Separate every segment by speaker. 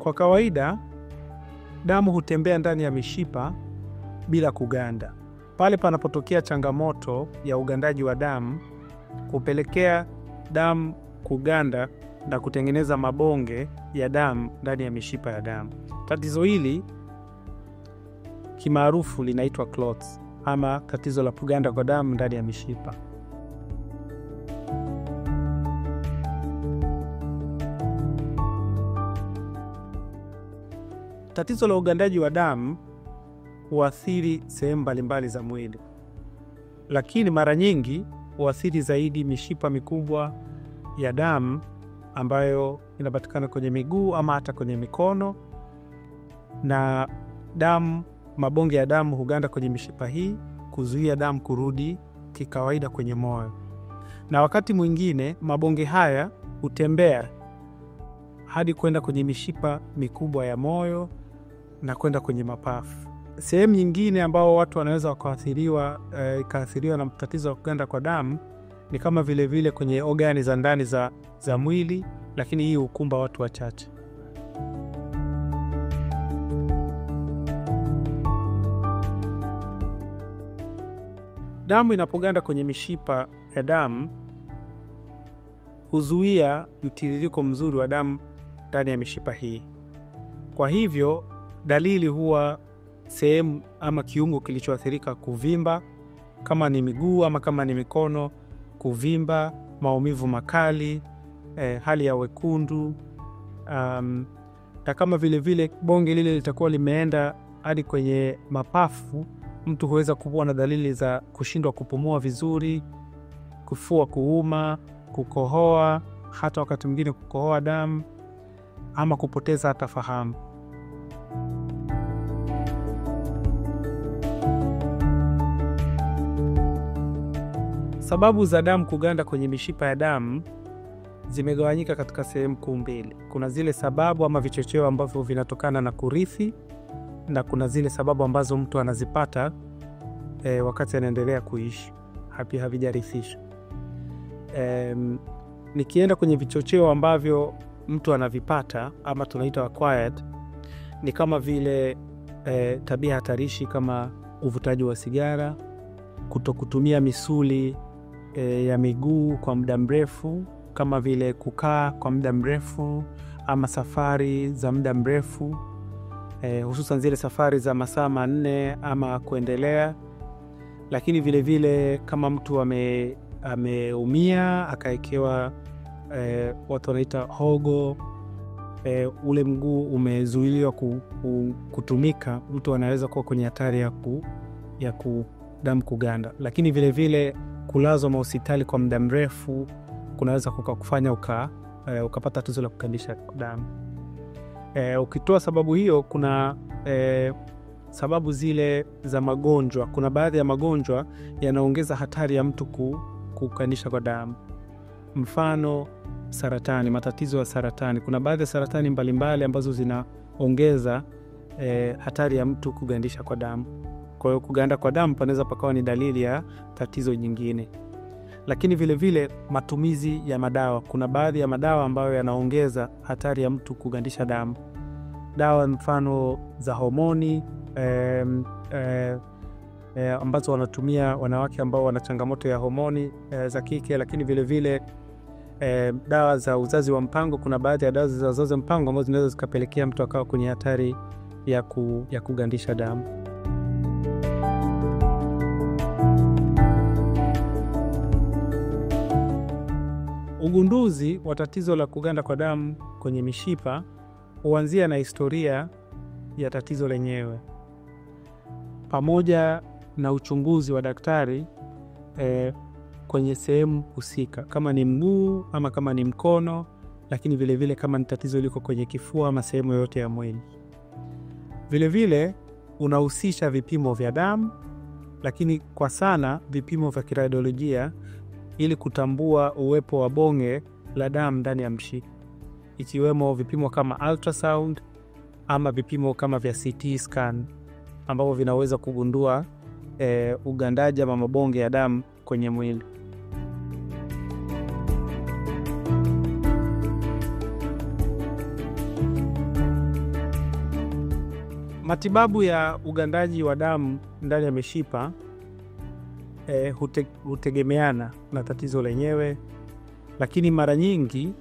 Speaker 1: Kwa kawaida, damu hutembea ndani ya mishipa bila kuganda. Pale panapotokea changamoto ya ugandaji wa damu, kupelekea damu kuganda na kutengeneza mabonge ya damu ndani ya mishipa ya damu. Tatizo hili kimaarufu linaitwa clots, ama tatizo la kuganda kwa damu ndani ya mishipa. Tatizo la ugandaji wa damu huathiri sehemu mbalimbali za mwili, lakini mara nyingi huathiri zaidi mishipa mikubwa ya damu ambayo inapatikana kwenye miguu ama hata kwenye mikono, na mabonge ya damu huganda kwenye mishipa hii kuzuia damu kurudi kikawaida kwenye moyo. Na wakati mwingine mabonge haya hutembea hadi kwenda kwenye mishipa mikubwa ya moyo na kwenda kwenye mapafu. Sehemu nyingine ambao watu wanaweza wakaathiriwa na tatizo la kuganda kwa damu ni kama vile kwenye ogani za ndani za mwili, lakini hii hukumba watu wachache. Damu inapoganda kwenye mishipa ya damu huzuia mtiririko mzuri wa damu ndani ya mishipa hii. Kwa hivyo dalili huwa sehemu ama kiungo kilichoathirika kuvimba, kama ni miguu ama kama ni mikono, kuvimba, maumivu makali, hali ya wekundu, na kama vile bonge lile litakuwa limeenda hadi kwenye mapafu, mtu huweza kuwa na dalili za kushindwa kupumua vizuri, kufua kuuma, kukohoa, hata wakati mwingine kukohoa damu, ama kupoteza hata fahamu. Sababu za damu kuganda kwenye mishipa ya damu zimegawanyika katika sehemu kuu mbili. Kuna zile sababu ama vichocheo ambavyo vinatokana na kurithi, na kuna zile sababu ambazo mtu anazipata wakati anaendelea kuishi, havijarithishwa. Nikienda kwenye vichocheo ambavyo mtu anavipata ama tunaita acquired, ni kama vile tabia hatarishi kama uvutaji wa sigara, kutokutumia misuli ya miguu kwa muda mrefu, kama vile kukaa kwa muda mrefu ama safari za muda mrefu, hususan zile safari za masaa 4 ama kuendelea. Lakini vile kama mtu ameumia akaekewa watu wanaita hogo, ule mguu umezuiliwa kutumika, mtu anaweza kuwa kwenye hatari ya damu kuganda. Lakini vile kulazwa hospitali kwa muda mrefu kunaweza kukufanya ukapata tatizo la kugandisha damu. Ukitoa sababu hiyo, kuna sababu zile za magonjwa. Kuna baadhi ya magonjwa yanaongeza hatari ya mtu kugandisha kwa damu. Mfano saratani, matatizo ya saratani. Kuna baadhi ya saratani mbalimbali ambazo zinaongeza hatari ya mtu kugandisha kwa damu. Kwa hiyo kuganda kwa damu panaweza pakawa ni dalili ya tatizo nyingine. Lakini vile matumizi ya madawa. Kuna baadhi ya madawa ambayo yanaongeza hatari ya mtu kugandisha damu. Dawa mfano za homoni ambazo wanatumia wanawake ambao wana changamoto ya homoni za kike. Lakini vile dawa za uzazi wa mpango. Kuna baadhi ya dawa za uzazi wa mpango ambazo zinaweza zikapelekea mtu akawa kwenye hatari ya kugandisha damu. Ugunduzi wa tatizo la kuganda kwa damu kwenye mishipa huanzia na historia ya tatizo lenyewe, pamoja na uchunguzi wa daktari kwenye sehemu husika, kama ni mguu ama kama ni mkono, lakini vile kama ni tatizo liko kwenye kifua ama sehemu yote ya mwili. Vile unahusisha vipimo vya damu, lakini kwa sana vipimo vya kiradiolojia, ili kutambua uwepo wa bonge la damu ndani ya mshipa, ikiwemo vipimo kama ultrasound ama vipimo kama vya CT scan ambavyo vinaweza kugundua ugandaji ama mabonge ya damu kwenye mwili. Matibabu ya ugandaji wa damu ndani ya mishipa hutegemeana na tatizo lenyewe, lakini mara nyingi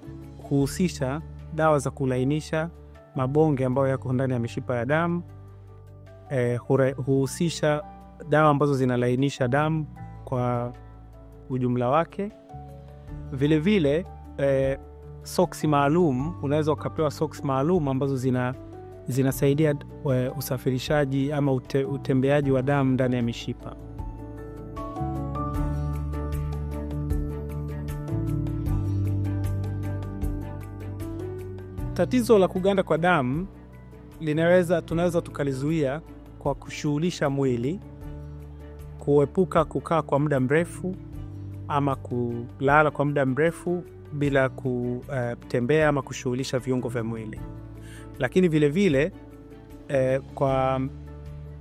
Speaker 1: huhusisha dawa za kulainisha mabonge ambayo yako ndani ya mishipa ya damu, huhusisha dawa ambazo zinalainisha damu kwa ujumla wake. Vile vile soksi maalum, unaweza ukapewa soksi maalum ambazo zinasaidia usafirishaji ama utembeaji wa damu ndani ya mishipa. Tatizo la kuganda kwa damu tunaweza tukalizuia kwa kushughulisha mwili, kuepuka kukaa kwa muda mrefu ama kulala kwa muda mrefu bila kutembea ama kushughulisha viungo vya mwili. Lakini vile vile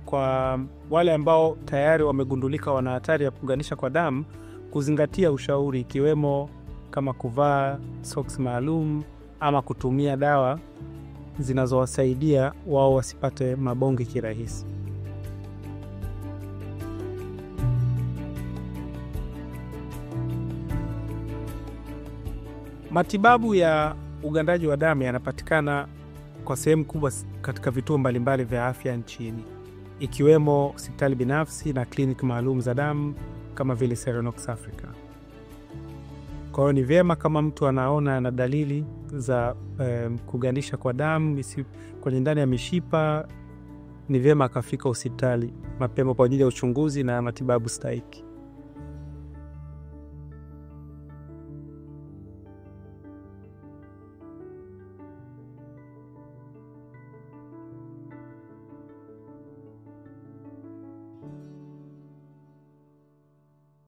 Speaker 1: kwa wale ambao tayari wamegundulika wana hatari ya kugandisha kwa damu, kuzingatia ushauri, ikiwemo kama kuvaa socks maalum ama kutumia dawa zinazowasaidia wao wasipate mabonge kirahisi. Matibabu ya ugandaji wa damu yanapatikana kwa sehemu kubwa katika vituo mbalimbali vya afya nchini, ikiwemo hospitali binafsi na kliniki maalum za damu kama vile Seronox Africa. Kwa hiyo ni vyema kama mtu anaona na dalili za kugandisha kwa damu kwenye ndani ya mishipa, ni vyema akafika hospitali mapema kwa ajili ya uchunguzi na matibabu stahiki.